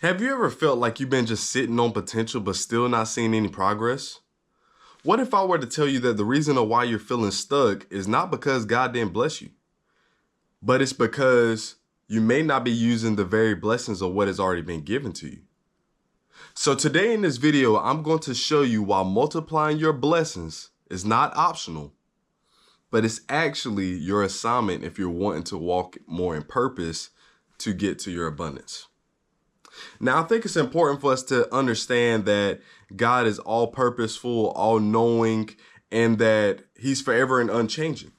Have you ever felt like you've been just sitting on potential but still not seeing any progress? What if I were to tell you that the reason of why you're feeling stuck is not because God didn't bless you, but it's because you may not be using the very blessings of what has already been given to you. So today in this video, I'm going to show you why multiplying your blessings is not optional, but it's actually your assignment if you're wanting to walk more in purpose to get to your abundance. Now, I think it's important for us to understand that God is all purposeful, all knowing, and that he's forever and unchanging.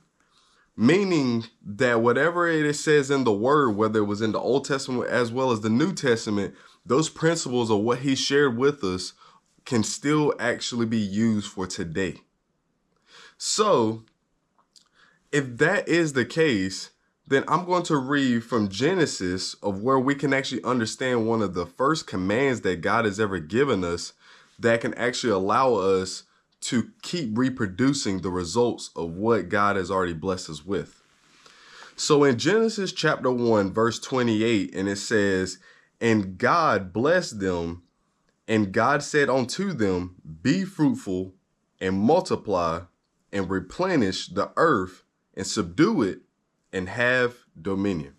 Meaning that whatever it says in the word, whether it was in the Old Testament as well as the New Testament, those principles of what he shared with us can still actually be used for today. So if that is the case, then I'm going to read from Genesis of where we can actually understand one of the first commands that God has ever given us that can actually allow us to keep reproducing the results of what God has already blessed us with. So in Genesis chapter 1, verse 28, and it says, "And God blessed them, and God said unto them, Be fruitful and multiply and replenish the earth and subdue it and have dominion."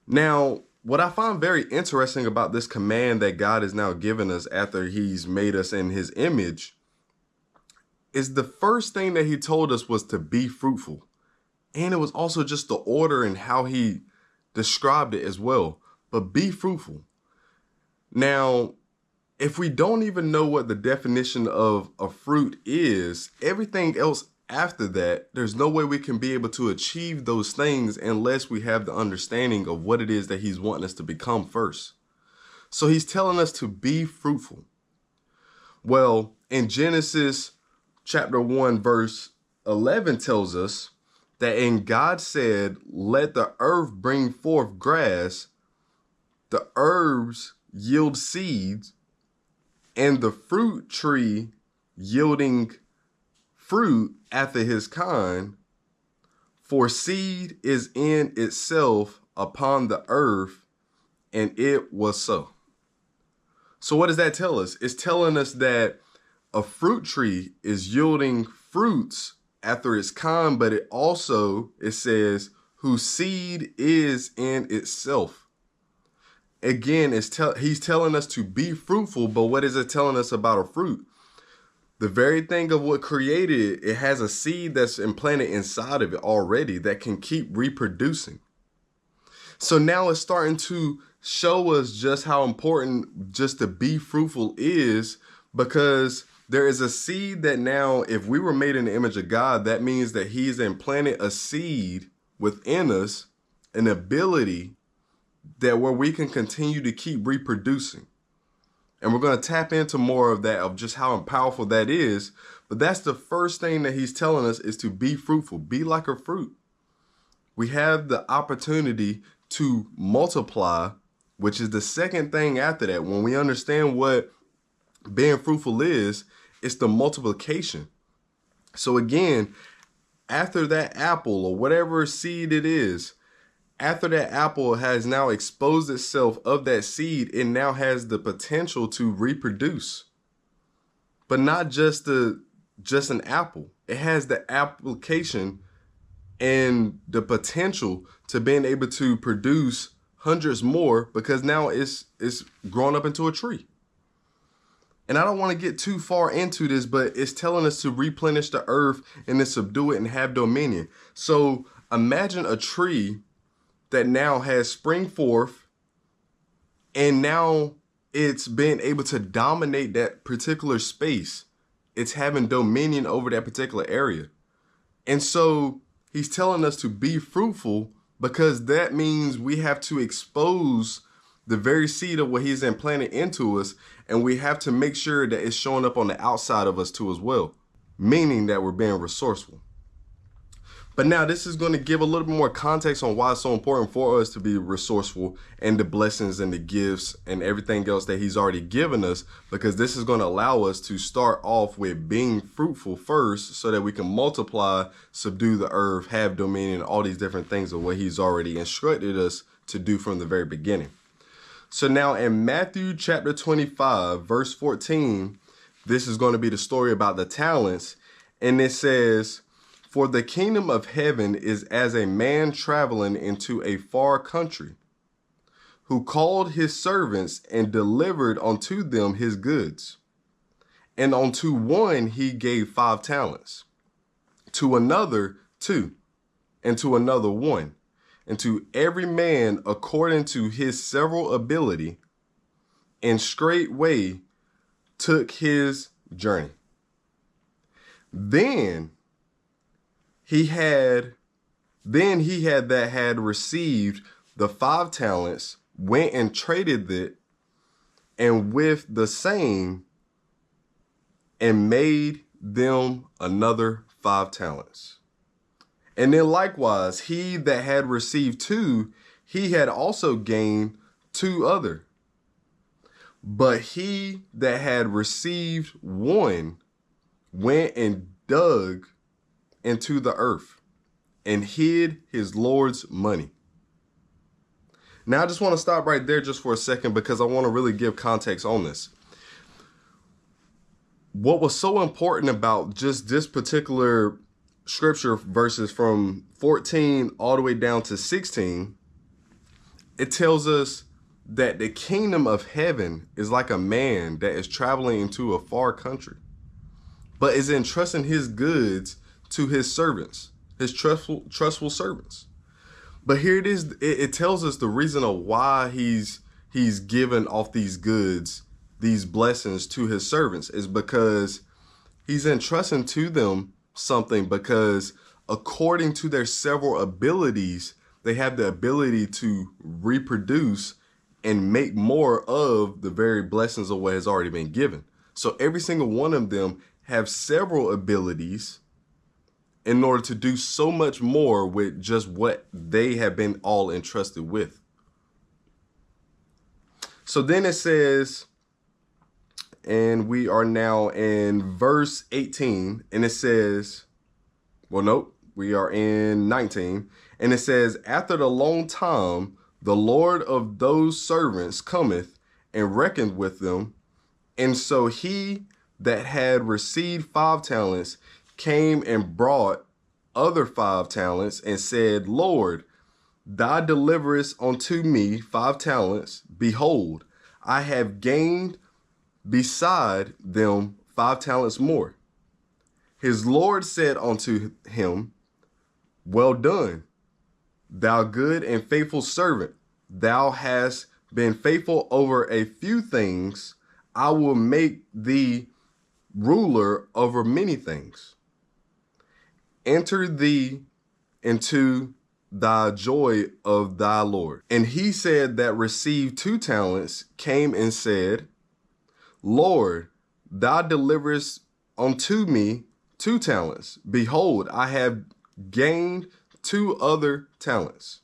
Now, what I find very interesting about this command that God has now given us after he's made us in his image is the first thing that he told us was to be fruitful. And it was also just the order and how he described it as well. But be fruitful. Now, if we don't even know what the definition of a fruit is, everything else after that, there's no way we can be able to achieve those things unless we have the understanding of what it is that he's wanting us to become first. So he's telling us to be fruitful. Well, in Genesis chapter 1, verse 11 tells us that, "And God said, Let the earth bring forth grass, the herbs yield seeds, and the fruit tree yielding fruit after his kind, for seed is in itself upon the earth, and it was so." So what does that tell us? It's telling us that a fruit tree is yielding fruits after its kind, but it says, whose seed is in itself. Again, he's telling us to be fruitful, but what is it telling us about a fruit? The very thing of what created it, it has a seed that's implanted inside of it already that can keep reproducing. So now it's starting to show us just how important just to be fruitful is, because there is a seed that now, if we were made in the image of God, that means that he's implanted a seed within us, an ability that where we can continue to keep reproducing. And we're going to tap into more of that, of just how powerful that is. But that's the first thing that he's telling us, is to be fruitful, be like a fruit. We have the opportunity to multiply, which is the second thing after that. When we understand what being fruitful is, it's the multiplication. So again, after that apple or whatever seed it is, after that apple has now exposed itself of that seed, it now has the potential to reproduce. But not just an apple. It has the application and the potential to being able to produce hundreds more, because now it's grown up into a tree. And I don't want to get too far into this, but it's telling us to replenish the earth and then subdue it and have dominion. So imagine a tree that now has spring forth, and now it's been able to dominate that particular space. It's having dominion over that particular area. And so he's telling us to be fruitful, because that means we have to expose the very seed of what he's implanted into us, and we have to make sure that it's showing up on the outside of us too as well, meaning that we're being resourceful. But now this is going to give a little bit more context on why it's so important for us to be resourceful and the blessings and the gifts and everything else that he's already given us, because this is going to allow us to start off with being fruitful first so that we can multiply, subdue the earth, have dominion, all these different things of what he's already instructed us to do from the very beginning. So now in Matthew chapter 25, verse 14, this is going to be the story about the talents. And it says, "For the kingdom of heaven is as a man traveling into a far country, who called his servants and delivered unto them his goods. And unto one he gave 5 talents, to another 2, and to another 1, and to every man according to his several ability, and straightway took his journey. Then he had that had received the 5 talents, went and traded it, and with the same, and made them another 5 talents. And then likewise, he that had received 2, he had also gained 2 other. But he that had received 1 went and dug into the earth and hid his Lord's money." Now, I just want to stop right there just for a second, because I want to really give context on this. What was so important about just this particular scripture verses from 14 all the way down to 16, it tells us that the kingdom of heaven is like a man that is traveling into a far country, but is entrusting his goods to his servants, his trustful servants. But here it is. It tells us the reason of why he's given off these goods, these blessings to his servants, is because he's entrusting to them something, because according to their several abilities, they have the ability to reproduce and make more of the very blessings of what has already been given. So every single one of them have several abilities in order to do so much more with just what they have been all entrusted with. So then it says, and we are now in verse 18, and it says, well, nope, we are in 19, and it says, "After the long time, the Lord of those servants cometh and reckoned with them. And so he that had received 5 talents came and brought other 5 talents, and said, Lord, thou deliverest unto me 5 talents. Behold, I have gained beside them 5 talents more. His Lord said unto him, Well done, thou good and faithful servant. Thou hast been faithful over a few things. I will make thee ruler over many things. Enter thee into thy joy of thy Lord. And he said that received 2 talents came and said, Lord, thou deliverest unto me 2 talents. Behold, I have gained 2 other talents.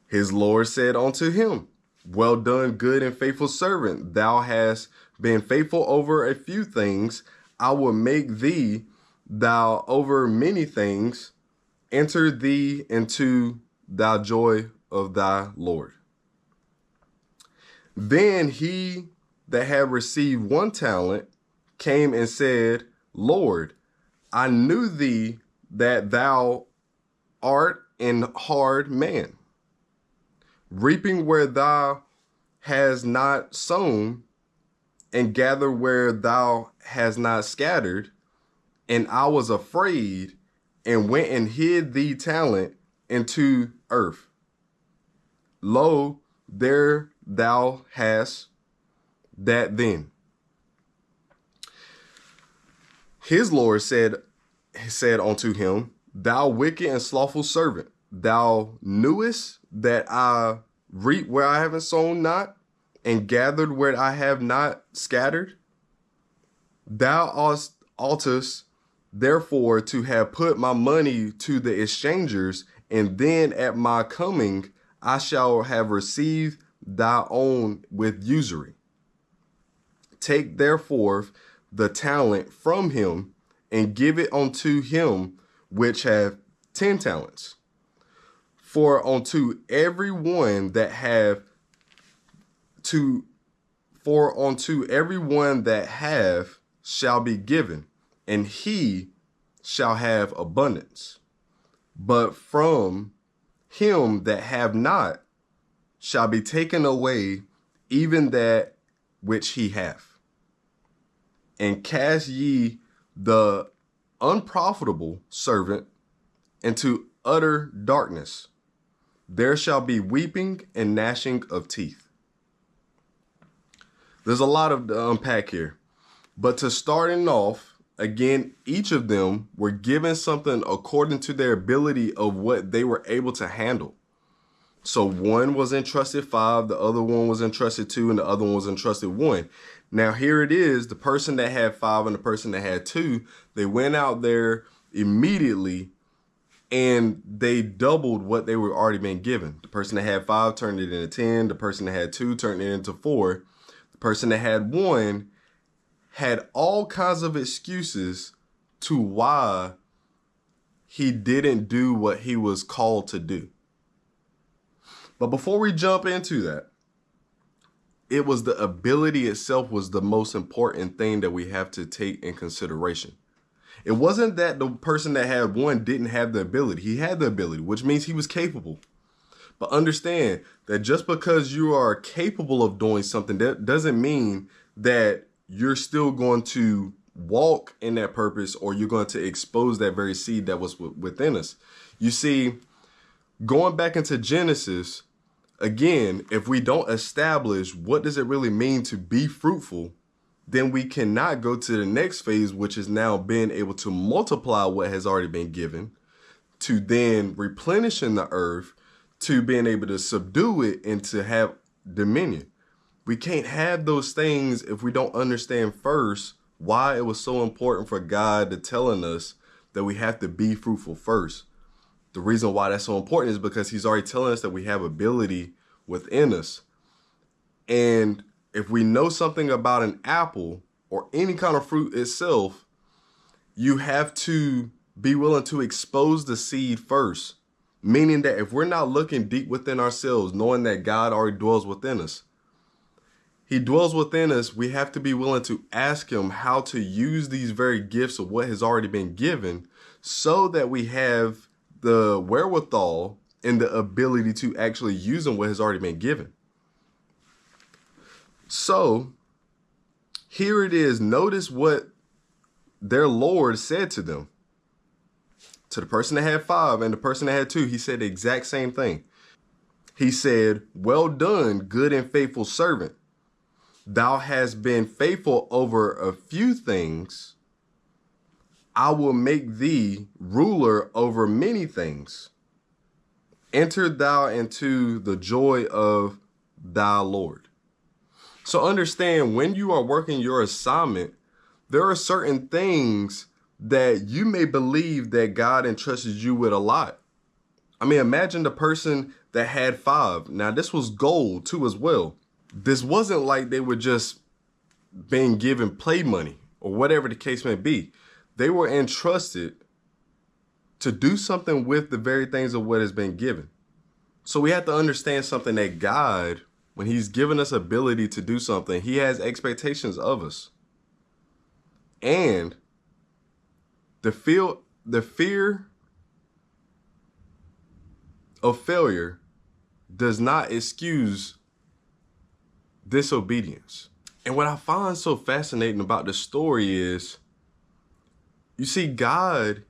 His Lord said unto him, Well done, good and faithful servant. Thou hast been faithful over a few things. I will make thee thou over many things. Enter thee into thy joy of thy Lord. Then he that had received 1 talent came and said, Lord, I knew thee that thou art an hard man, reaping where thou hast not sown, and gather where thou hast not scattered. And I was afraid, and went and hid thee talent into earth. Lo, there thou hast that then. His Lord said unto him, Thou wicked and slothful servant, thou knewest that I reap where I haven't sown not, and gathered where I have not scattered. Thou oughtest therefore to have put my money to the exchangers, and then at my coming I shall have received thy own with usury. Take therefore the talent from him, and give it unto him which have 10 talents. For unto everyone that have shall be given, and he shall have abundance. But from him that have not shall be taken away even that which he hath. And cast ye the unprofitable servant into utter darkness. There shall be weeping and gnashing of teeth. There's a lot of to unpack here. But to starting off, again, each of them were given something according to their ability of what they were able to handle. So one was entrusted 5, the other one was entrusted 2, and the other one was entrusted 1. Now here it is, the person that had 5 and the person that had 2, they went out there immediately and they doubled what they were already been given. The person that had 5 turned it into 10, the person that had 2 turned it into 4. The person that had 1 had all kinds of excuses to why he didn't do what he was called to do. But before we jump into that, it was the ability itself was the most important thing that we have to take in consideration. It wasn't that the person that had 1 didn't have the ability. He had the ability, which means he was capable. But understand that just because you are capable of doing something, that doesn't mean that you're still going to walk in that purpose or you're going to expose that very seed that was within us. You see, going back into Genesis, again, if we don't establish what does it really mean to be fruitful, then we cannot go to the next phase, which is now being able to multiply what has already been given, to then replenishing the earth, to being able to subdue it and to have dominion. We can't have those things if we don't understand first why it was so important for God to telling us that we have to be fruitful first. The reason why that's so important is because he's already telling us that we have ability within us. And if we know something about an apple or any kind of fruit itself, you have to be willing to expose the seed first. Meaning that if we're not looking deep within ourselves, knowing that God already dwells within us, he dwells within us, we have to be willing to ask him how to use these very gifts of what has already been given so that we have the wherewithal and the ability to actually use them what has already been given. So here it is. Notice what their Lord said to them. To the person that had 5 and the person that had 2, he said the exact same thing. He said, "Well done, good and faithful servant. Thou hast been faithful over a few things. I will make thee ruler over many things. Enter thou into the joy of thy Lord." So understand, when you are working your assignment, there are certain things that you may believe that God entrusted you with a lot. I mean, imagine the person that had 5. Now, this was gold too as well. This wasn't like they were just being given play money or whatever the case may be. They were entrusted to do something with the very things of what has been given. So we have to understand something, that God, when he's given us ability to do something, he has expectations of us. And the fear of failure does not excuse disobedience. And what I find so fascinating about this story is, you see, God,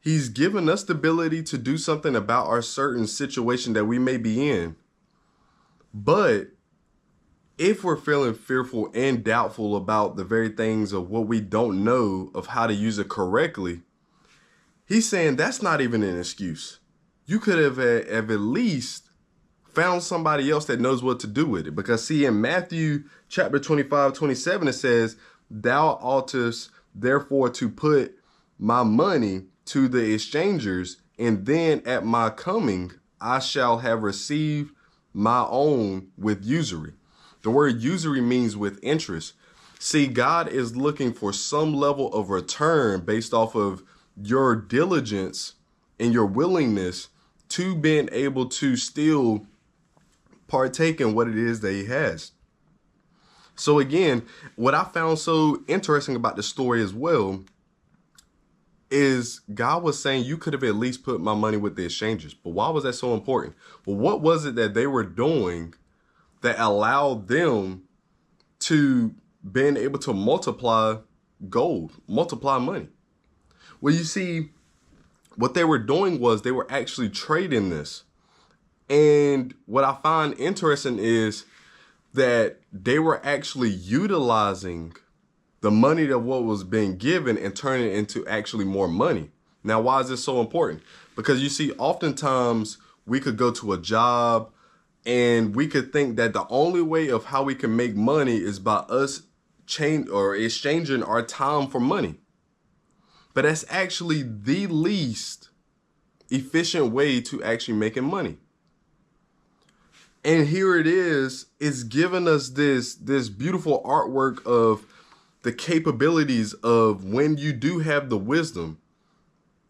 he's given us the ability to do something about our certain situation that we may be in. But if we're feeling fearful and doubtful about the very things of what we don't know of how to use it correctly, he's saying that's not even an excuse. You could have at least found somebody else that knows what to do with it. Because see, in Matthew chapter 25:27, it says, "Thou oughtest therefore to put my money to the exchangers, and then at my coming I shall have received my own with usury." The word usury means with interest. See, God is looking for some level of return based off of your diligence and your willingness to being able to still partake in what it is that he has. So again, what I found so interesting about the story as well is God was saying you could have at least put my money with the exchangers. But why was that so important? Well, what was it that they were doing that allowed them to being able to multiply gold, multiply money? Well, you see, what they were doing was they were actually trading this. And what I find interesting is that they were actually utilizing the money that what was being given and turning it into actually more money. Now, why is this so important? Because you see, oftentimes we could go to a job and we could think that the only way of how we can make money is by us exchanging our time for money. But that's actually the least efficient way to actually making money. And here it is, it's giving us this beautiful artwork of the capabilities of when you do have the wisdom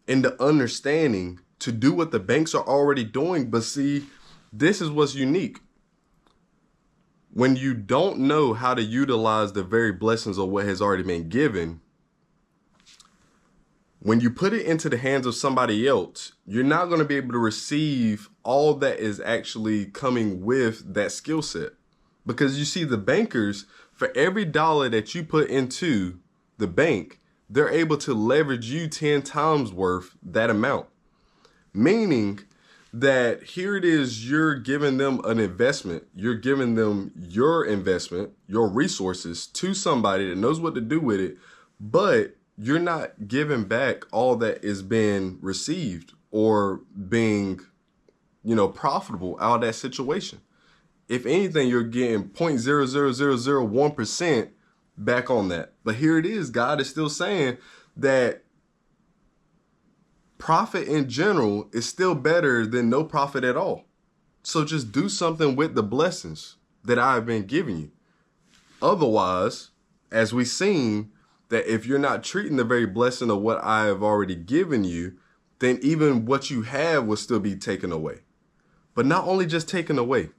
and the understanding to do what the banks are already doing. But see, this is what's unique. When you don't know how to utilize the very blessings of what has already been given, when you put it into the hands of somebody else, you're not going to be able to receive all that is actually coming with that skill set. Because you see, the bankers, for every dollar that you put into the bank, they're able to leverage you 10 times worth that amount. Meaning that here it is, you're giving them an investment. You're giving them your investment, your resources to somebody that knows what to do with it, but you're not giving back all that is being received or being, profitable out of that situation. If anything, you're getting 0.00001% back on that. But here it is, God is still saying that profit in general is still better than no profit at all. So just do something with the blessings that I've been giving you. Otherwise, as we've seen, that if you're not treating the very blessing of what I have already given you, then even what you have will still be taken away. But not only just taken away,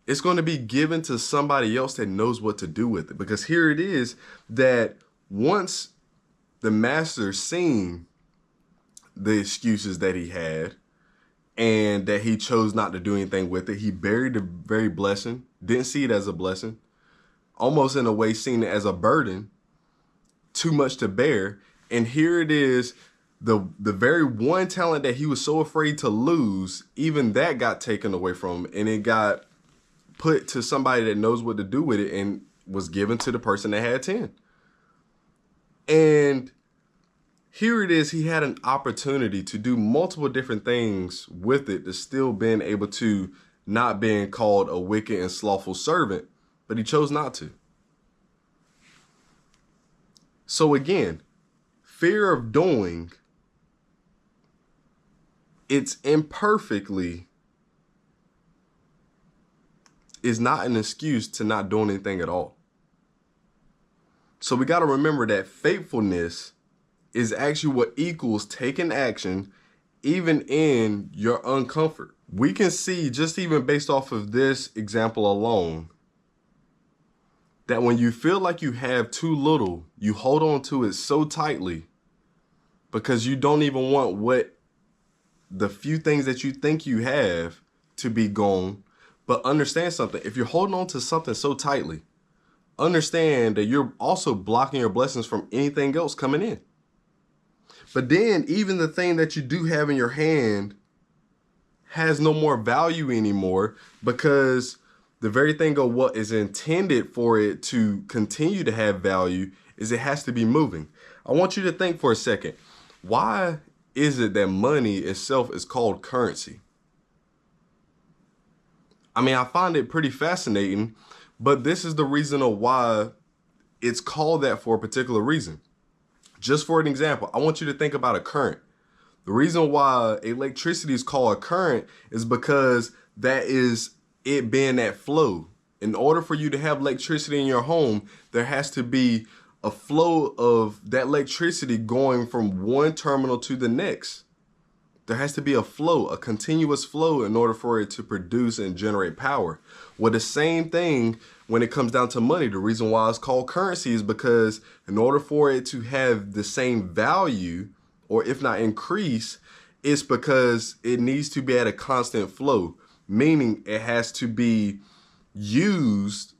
it's going to be given to somebody else that knows what to do with it. Because here it is that once the master seen the excuses that he had and that he chose not to do anything with it, he buried the very blessing, didn't see it as a blessing, almost in a way seen it as a burden, too much to bear. And here it is, the very one talent that he was so afraid to lose, even that got taken away from him, and it got put to somebody that knows what to do with it and was given to the person that had 10. And here it is, he had an opportunity to do multiple different things with it, to still being able to not being called a wicked and slothful servant, but he chose not to. So again, fear of doing it's imperfectly is not an excuse to not doing anything at all. So we got to remember that faithfulness is actually what equals taking action even in your uncomfort. We can see, just even based off of this example alone, that when you feel like you have too little, you hold on to it so tightly because you don't even want what the few things that you think you have to be gone. But understand something. If you're holding on to something so tightly, understand that you're also blocking your blessings from anything else coming in. But then even the thing that you do have in your hand has no more value anymore, because the very thing of what is intended for it to continue to have value is it has to be moving. I want you to think for a second. Why is it that money itself is called currency? I mean, I find it pretty fascinating, but this is the reason of why it's called that for a particular reason. Just for an example, I want you to think about a current. The reason why electricity is called a current is because that is it being that flow. In order for you to have electricity in your home, there has to be a flow of that electricity going from one terminal to the next. There has to be a flow, a continuous flow in order for it to produce and generate power. Well, the same thing when it comes down to money. The reason why it's called currency is because in order for it to have the same value, or if not increase, it's because it needs to be at a constant flow, meaning it has to be used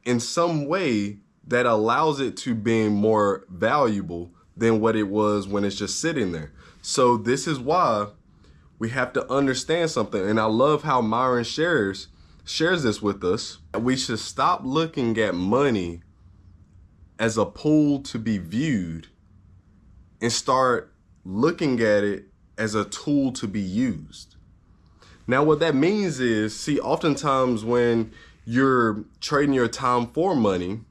in some way that allows it to be more valuable than what it was when it's just sitting there. So this is why we have to understand something. And I love how Myron shares this with us. We should stop looking at money as a pool to be viewed and start looking at it as a tool to be used. Now, what that means is, see, oftentimes when you're trading your time for money,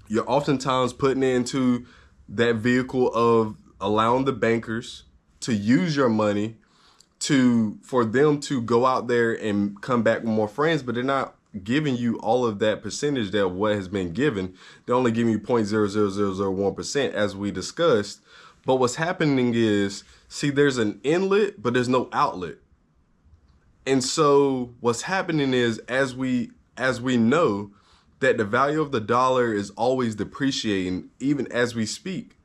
you're oftentimes putting it into that vehicle of allowing the bankers to use your money for them to go out there and come back with more friends, but they're not giving you all of that percentage that what has been given. They're only giving you 0.00001%, as we discussed. But what's happening is, see, there's an inlet, but there's no outlet. And so what's happening is, as we know that the value of the dollar is always depreciating, even as we speak.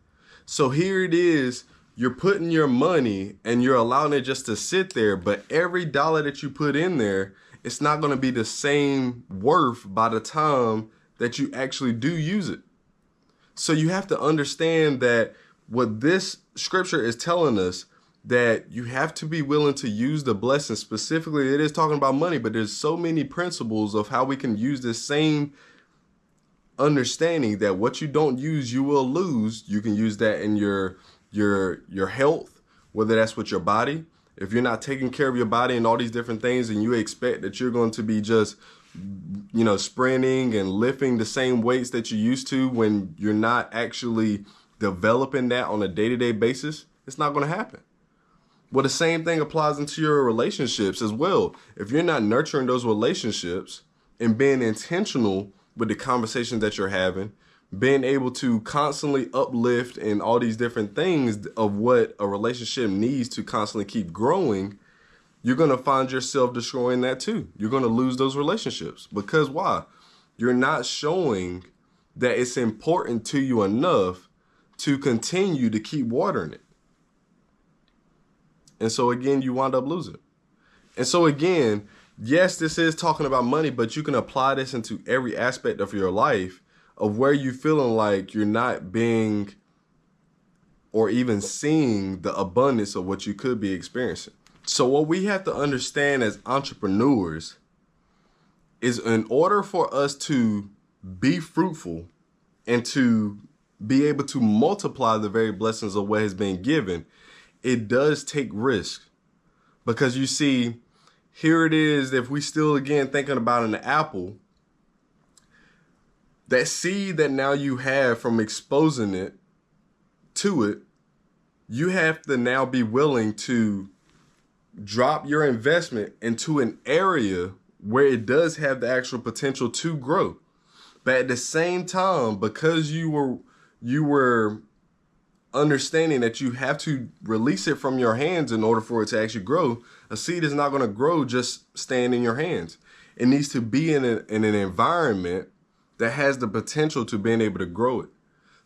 So here it is, you're putting your money and you're allowing it just to sit there, but every dollar that you put in there, it's not going to be the same worth by the time that you actually do use it. So you have to understand that what this scripture is telling us, that you have to be willing to use the blessing. Specifically, it is talking about money, but there's so many principles of how we can use this same understanding that what you don't use, you will lose. You can use that in your health, whether that's with your body. If you're not taking care of your body and all these different things, and you expect that you're going to be just, sprinting and lifting the same weights that you used to when you're not actually developing that on a day-to-day basis, it's not going to happen. Well, the same thing applies into your relationships as well. If you're not nurturing those relationships and being intentional with the conversations that you're having, being able to constantly uplift and all these different things of what a relationship needs to constantly keep growing, you're going to find yourself destroying that too. You're going to lose those relationships. Because why? You're not showing that it's important to you enough to continue to keep watering it. And so again, you wind up losing. And so again, yes, this is talking about money, but you can apply this into every aspect of your life, of where you feeling like you're not being or even seeing the abundance of what you could be experiencing. So what we have to understand as entrepreneurs is, in order for us to be fruitful and to be able to multiply the very blessings of what has been given, it does take risk. Because you see, here it is, if we still again thinking about an apple, that seed that now you have from exposing it to it, you have to now be willing to drop your investment into an area where it does have the actual potential to grow. But at the same time, because you were understanding that you have to release it from your hands in order for it to actually grow, a seed is not going to grow just staying in your hands. It needs to be in an environment that has the potential to being able to grow it.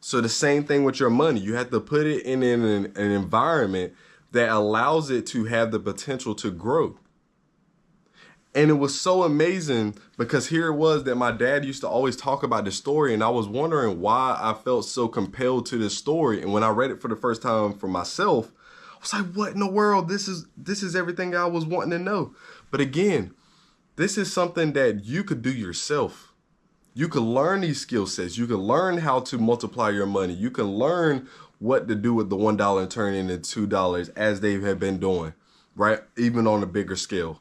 So the same thing with your money. You have to put it in an environment that allows it to have the potential to grow. And it was so amazing, because here it was that my dad used to always talk about this story, and I was wondering why I felt so compelled to this story. And when I read it for the first time for myself, I was like, what in the world? This is everything I was wanting to know. But again, this is something that you could do yourself. You can learn these skill sets. You can learn how to multiply your money. You can learn what to do with the $1 and turn it into $2, as they have been doing, right? Even on a bigger scale.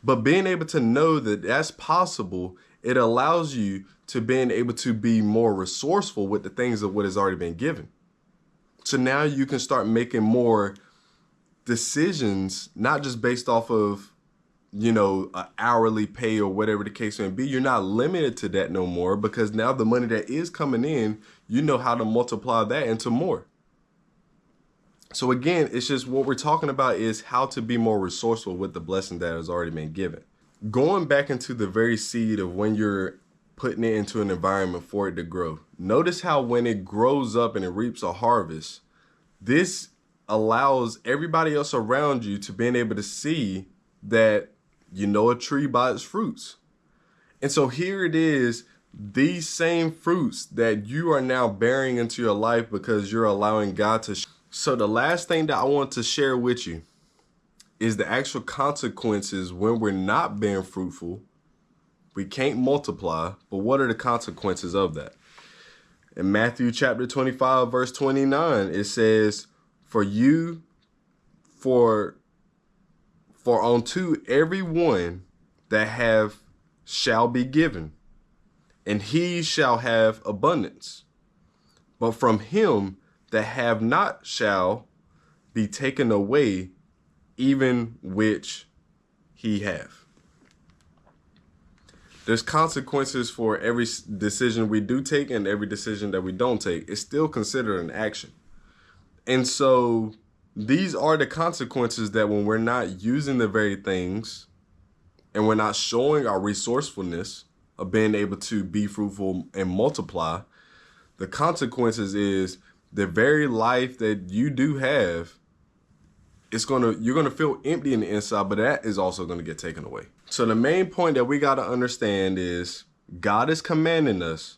But being able to know that that's possible, it allows you to being able to be more resourceful with the things of what has already been given. So now you can start making more decisions, not just based off of, an hourly pay or whatever the case may be. You're not limited to that no more, because now the money that is coming in, you know how to multiply that into more. So again, it's just what we're talking about is how to be more resourceful with the blessing that has already been given. Going back into the very seed of when you're putting it into an environment for it to grow. Notice how when it grows up and it reaps a harvest, this allows everybody else around you to being able to see that you know a tree by its fruits. And so here it is, these same fruits that you are now bearing into your life because you're allowing God to. So the last thing that I want to share with you is the actual consequences when we're not being fruitful. We can't multiply, but what are the consequences of that? In Matthew chapter 25, verse 29, it says, for unto every one that have shall be given, and he shall have abundance. But from him that have not shall be taken away, even which he have. There's consequences for every decision we do take and every decision that we don't take. It's still considered an action. And so these are the consequences that when we're not using the very things and we're not showing our resourcefulness of being able to be fruitful and multiply, the consequences is the very life that you do have, you're gonna feel empty in the inside, but that is also gonna get taken away. So the main point that we gotta understand is God is commanding us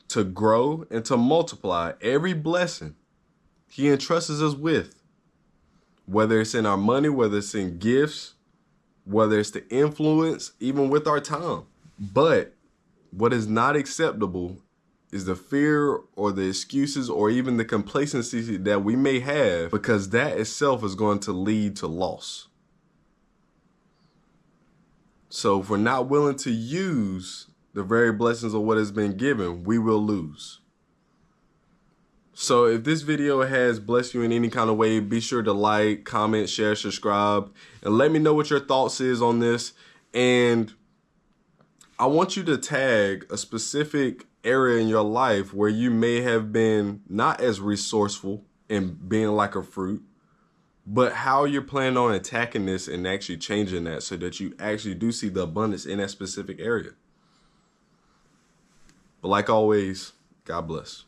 to grow and to multiply every blessing He entrusts us with, whether it's in our money, whether it's in gifts, whether it's the influence, even with our time. But what is not acceptable is the fear or the excuses or even the complacency that we may have, because that itself is going to lead to loss. So if we're not willing to use the very blessings of what has been given, we will lose. So if this video has blessed you in any kind of way, be sure to like, comment, share, subscribe, and let me know what your thoughts is on this. And I want you to tag a specific area in your life where you may have been not as resourceful in being like a fruit, but how you're planning on attacking this and actually changing that so that you actually do see the abundance in that specific area. But like always, God bless.